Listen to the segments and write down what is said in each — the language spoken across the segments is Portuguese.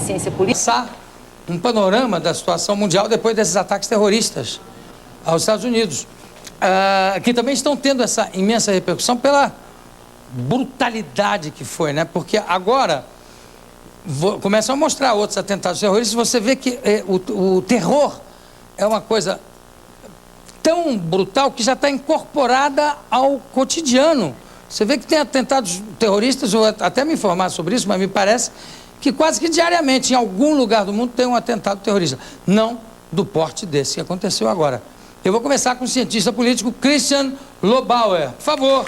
ciência política. Um panorama da situação mundial depois desses ataques terroristas aos Estados Unidos, que também estão tendo essa imensa repercussão pela brutalidade que foi, né? Porque agora começam a mostrar outros atentados terroristas, você vê que o terror é uma coisa tão brutal que já está incorporada ao cotidiano. Você vê que tem atentados terroristas, eu até me informar sobre isso, mas me parece que quase que diariamente, em algum lugar do mundo, tem um atentado terrorista. Não do porte desse que aconteceu agora. Eu vou começar com o cientista político Christian Lobauer. Por favor.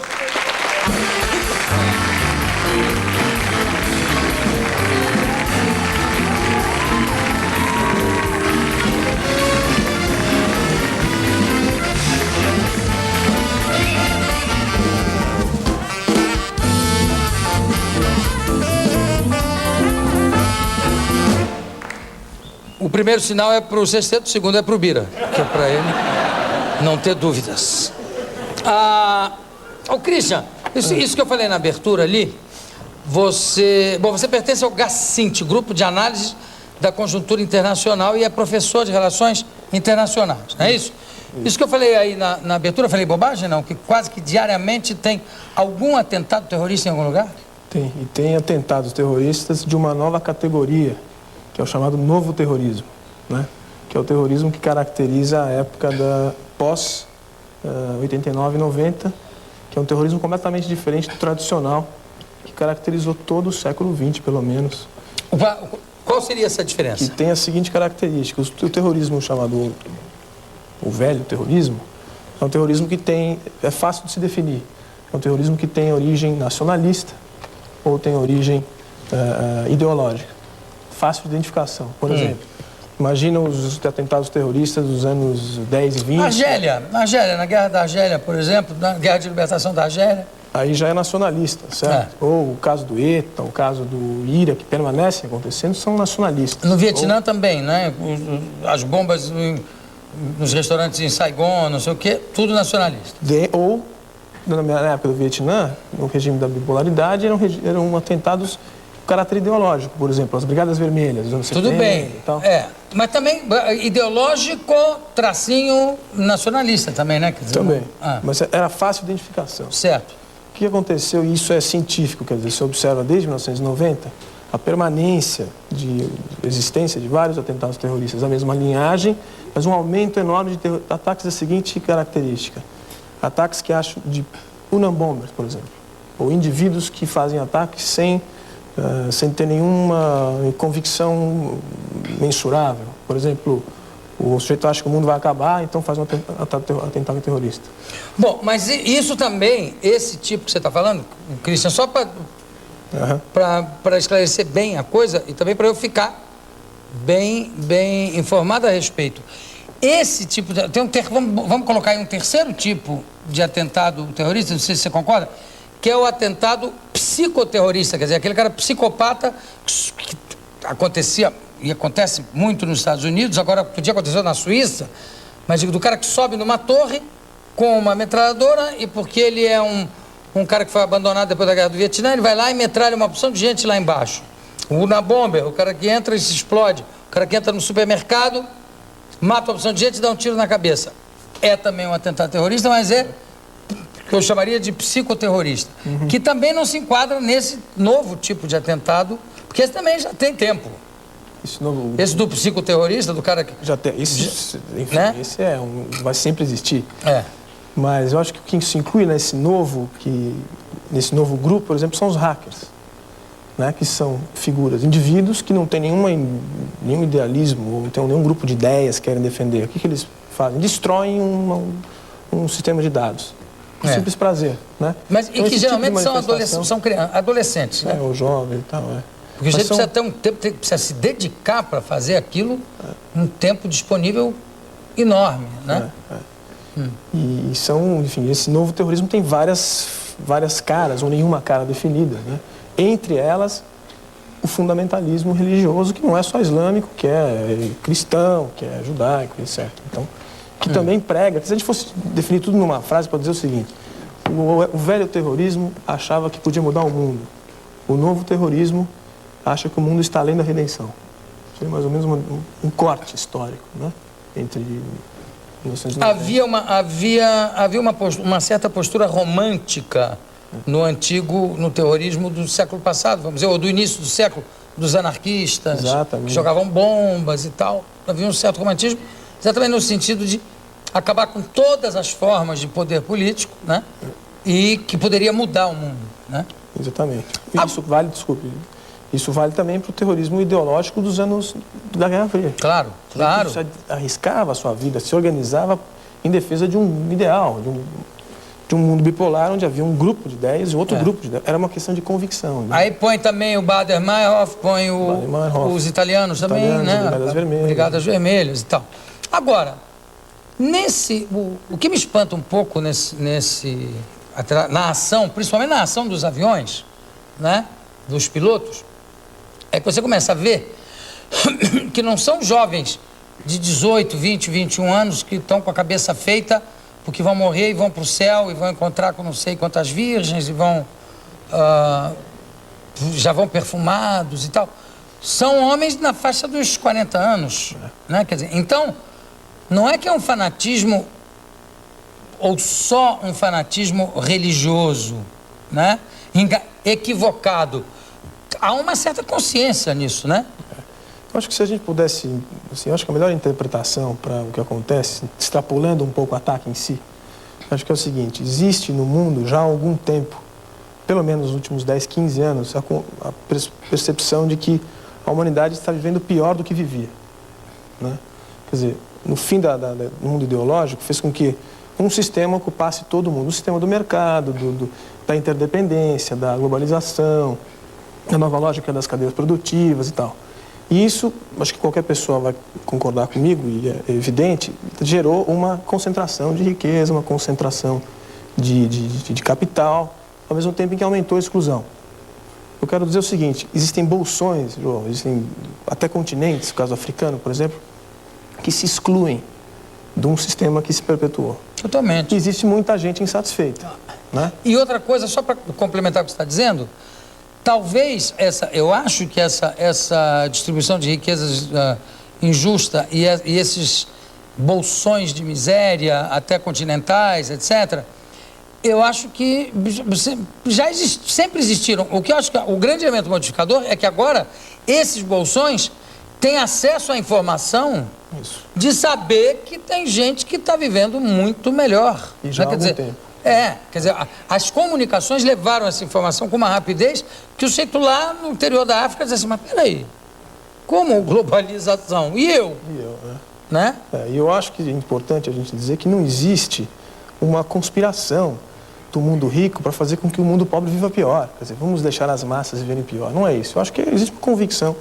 O primeiro sinal é para o Sexteto, o segundo é para o Bira, que é para ele não ter dúvidas. Christian, isso que eu falei na abertura ali, você pertence ao GACINT, Grupo de Análise da Conjuntura Internacional, e é professor de Relações Internacionais, não é isso? Isso que eu falei aí na abertura, eu falei bobagem, não? Que quase que diariamente tem algum atentado terrorista em algum lugar? Tem, e tem atentados terroristas de uma nova categoria, que é o chamado novo terrorismo, né? Que é o terrorismo que caracteriza a época da pós-89 e 90, que é um terrorismo completamente diferente do tradicional, que caracterizou todo o século XX, pelo menos. Qual seria essa diferença? Que tem a seguinte característica: o terrorismo chamado o velho terrorismo é um terrorismo que é fácil de se definir. É um terrorismo que tem origem nacionalista ou tem origem ideológica. Fácil de identificação. Por exemplo, imagina os atentados terroristas dos anos 10 e 20. Argélia, na Guerra da Argélia, por exemplo, na Guerra de Libertação da Argélia. Aí já é nacionalista, certo? Ou o caso do ETA, o caso do IRA, que permanecem acontecendo, são nacionalistas. No Vietnã também, né? As bombas nos restaurantes em Saigon, não sei o quê, tudo nacionalista. Ou, na época do Vietnã, no regime da bipolaridade, eram atentados caráter ideológico, por exemplo, as Brigadas Vermelhas dos anos 70. Tudo bem, e tal. Mas também ideológico, tracinho nacionalista também, né? Quer dizer, também, mas era fácil de identificação. Certo. O que aconteceu, e isso é científico, quer dizer, se observa desde 1990, a permanência de existência de vários atentados terroristas da mesma linhagem, mas um aumento enorme de ataques da seguinte característica: ataques que acham de Unabomber, por exemplo, ou indivíduos que fazem ataques sem ter nenhuma convicção mensurável. Por exemplo, o sujeito acha que o mundo vai acabar, então faz um atentado terrorista. Bom, mas isso também, esse tipo que você está falando, Christian, só para esclarecer bem a coisa e também para eu ficar bem informado a respeito. Esse tipo de... vamos colocar aí um terceiro tipo de atentado terrorista, não sei se você concorda, que é o atentado psicoterrorista, quer dizer, aquele cara psicopata que acontecia e acontece muito nos Estados Unidos, agora outro dia aconteceu na Suíça, mas do cara que sobe numa torre com uma metralhadora e porque ele é um cara que foi abandonado depois da Guerra do Vietnã, ele vai lá e metralha uma opção de gente lá embaixo. O Unabomber, o cara que entra e se explode, o cara que entra no supermercado, mata uma opção de gente e dá um tiro na cabeça. É também um atentado terrorista, mas é que eu chamaria de psicoterrorista, que também não se enquadra nesse novo tipo de atentado, porque esse também já tem tempo. Esse do psicoterrorista, do cara que... Já tem, enfim, né? Esse vai sempre existir. Mas eu acho que o que se inclui nesse novo grupo, por exemplo, são os hackers, né? Que são figuras, indivíduos que não têm nenhum idealismo, ou não têm nenhum grupo de ideias que querem defender. O que eles fazem? Destroem um sistema de dados. Simples prazer, né? Mas então, e que geralmente são adolescentes, né? O jovem e tal, Porque o jeito precisa ter um tempo, precisa se dedicar para fazer aquilo, um tempo disponível enorme, né? E são, enfim, esse novo terrorismo tem várias caras, ou nenhuma cara definida, né? Entre elas, o fundamentalismo religioso, que não é só islâmico, que é cristão, que é judaico, etc. Então, que também prega, se a gente fosse definir tudo numa frase, pode dizer o seguinte: o velho terrorismo achava que podia mudar o mundo. O novo terrorismo acha que o mundo está além da redenção. Seria mais ou menos um corte histórico, né? Entre 1990. Havia uma certa postura romântica no terrorismo do século passado, vamos dizer, ou do início do século, dos anarquistas, exatamente, que jogavam bombas e tal. Havia um certo romantismo, exatamente no sentido de acabar com todas as formas de poder político, né? E que poderia mudar o mundo, né? Exatamente. Isso vale também para o terrorismo ideológico dos anos da Guerra Fria. Claro, claro. Você arriscava a sua vida, se organizava em defesa de um ideal, de um mundo bipolar onde havia um grupo de ideias e outro grupo de ideias. Era uma questão de convicção. Né? Aí põe também o Baader-Meinhof, põe os italianos também, né? Brigadas Vermelhas. Brigadas Vermelhas e tal. Agora, o que me espanta um pouco na ação, principalmente na ação dos aviões, né? Dos pilotos, é que você começa a ver que não são jovens de 18, 20, 21 anos que estão com a cabeça feita porque vão morrer e vão para o céu e vão encontrar com não sei quantas virgens e já vão perfumados e tal. São homens na faixa dos 40 anos, né? Quer dizer, então, não é que é um fanatismo ou só um fanatismo religioso, né? Equivocado. Há uma certa consciência nisso, né? Eu acho que se a gente pudesse, assim, eu acho que a melhor interpretação para o que acontece, extrapolando um pouco o ataque em si, acho que é o seguinte: existe no mundo já há algum tempo, pelo menos nos últimos 10, 15 anos, a percepção de que a humanidade está vivendo pior do que vivia, né? Quer dizer, no fim do mundo ideológico, fez com que um sistema ocupasse todo mundo, o sistema do mercado, da interdependência, da globalização, da nova lógica das cadeias produtivas e tal. E isso, acho que qualquer pessoa vai concordar comigo, e é evidente, gerou uma concentração de riqueza, uma concentração de capital, ao mesmo tempo em que aumentou a exclusão. Eu quero dizer o seguinte: existem bolsões, João, existem até continentes, no caso africano, por exemplo, que se excluem de um sistema que se perpetuou. Totalmente. E existe muita gente insatisfeita, né? E outra coisa, só para complementar o que você está dizendo, talvez eu acho que essa distribuição de riquezas injusta e esses bolsões de miséria, até continentais, etc., eu acho que sempre existiram. O que eu acho que o grande elemento modificador é que agora esses bolsões têm acesso à informação de saber que tem gente que está vivendo muito melhor. E já há algum tempo. Quer dizer, as comunicações levaram essa informação com uma rapidez que o sujeito lá no interior da África diz assim: mas peraí, como globalização? E eu? Né? E eu acho que é importante a gente dizer que não existe uma conspiração do mundo rico para fazer com que o mundo pobre viva pior. Quer dizer, vamos deixar as massas viverem pior. Não é isso. Eu acho que existe uma convicção,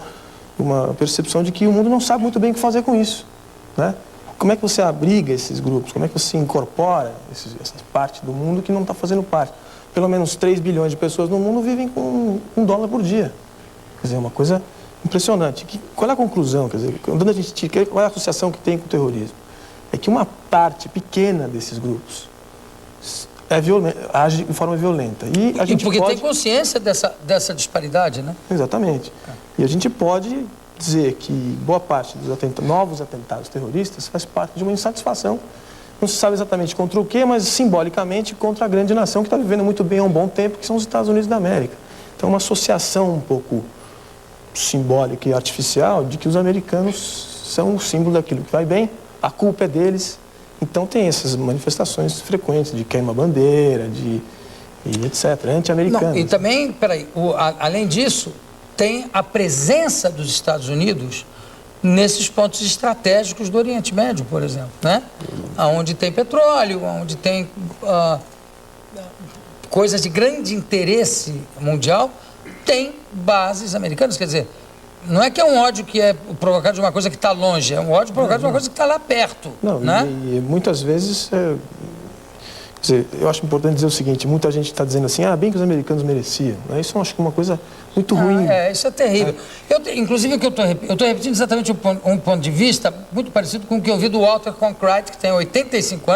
uma percepção de que o mundo não sabe muito bem o que fazer com isso, né? Como é que você abriga esses grupos? Como é que você incorpora essa parte do mundo que não está fazendo parte? Pelo menos 3 bilhões de pessoas no mundo vivem com $1 por dia. Quer dizer, é uma coisa impressionante. Qual é a conclusão? Quer dizer, quando a gente tira, qual é a associação que tem com o terrorismo? É que uma parte pequena desses grupos age de forma violenta. E a gente porque tem consciência dessa disparidade, né? Exatamente. E a gente pode dizer que boa parte dos novos atentados terroristas faz parte de uma insatisfação, não se sabe exatamente contra o quê, mas simbolicamente contra a grande nação que está vivendo muito bem há um bom tempo, que são os Estados Unidos da América. Então, uma associação um pouco simbólica e artificial de que os americanos são o símbolo daquilo que vai bem, a culpa é deles. Então, tem essas manifestações frequentes de queima-bandeira, e etc., anti-americanas. E também, peraí, além disso, tem a presença dos Estados Unidos nesses pontos estratégicos do Oriente Médio, por exemplo, né? Onde tem petróleo, onde tem coisas de grande interesse mundial, tem bases americanas. Quer dizer, não é que é um ódio que é provocado de uma coisa que está longe, é um ódio provocado de uma coisa que está lá perto. Não, né? E muitas vezes... Quer dizer, eu acho importante dizer o seguinte: muita gente está dizendo assim, bem que os americanos mereciam. Isso eu acho que é uma coisa muito ruim. Isso é terrível. Inclusive, o que eu estou repetindo exatamente um ponto de vista muito parecido com o que eu vi do Walter Cronkite, que tem 85 anos.